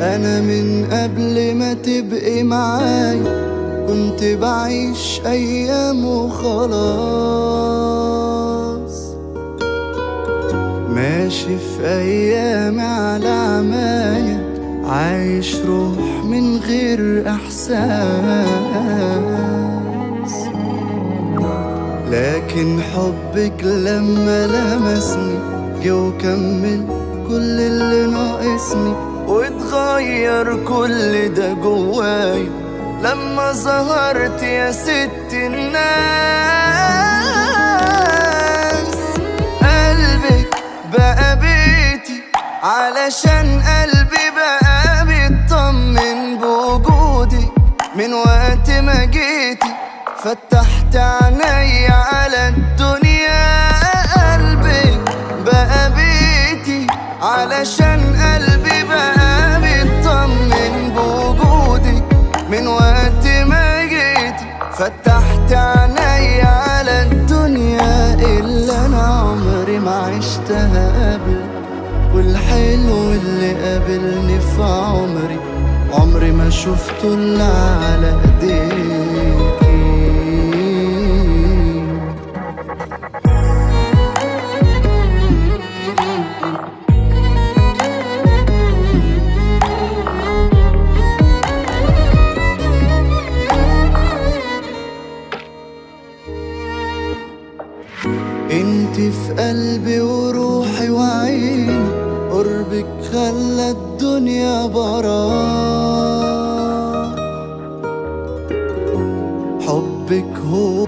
أنا من قبل ما تبقي معايا كنت بعيش أيام وخلاص، ماشي في أيامي على عماية، عايش روح من غير إحساس. لكن حبك لما لمسني جه وكمل كل اللي ناقصني، واتغير كل ده جواي لما ظهرت يا ست الناس. قلبك بقى بيتي علشان قلبي بقى بيطمن بوجودك، من وقت ما جيتي فتحت عيني على الدنيا. قلبك بقى بيتي علشان قلبي بقى بيطمن بوجودك، من وقت ما جيتي فتحت عيني على الدنيا اللي انا عمري ما عشتها قبل، والحلو اللي قابلني في عمري عمري ما شفته الا على ايديكي. انتي في قلبي وروحي وعيني، قربك خلى الدنيا براح، حبك هو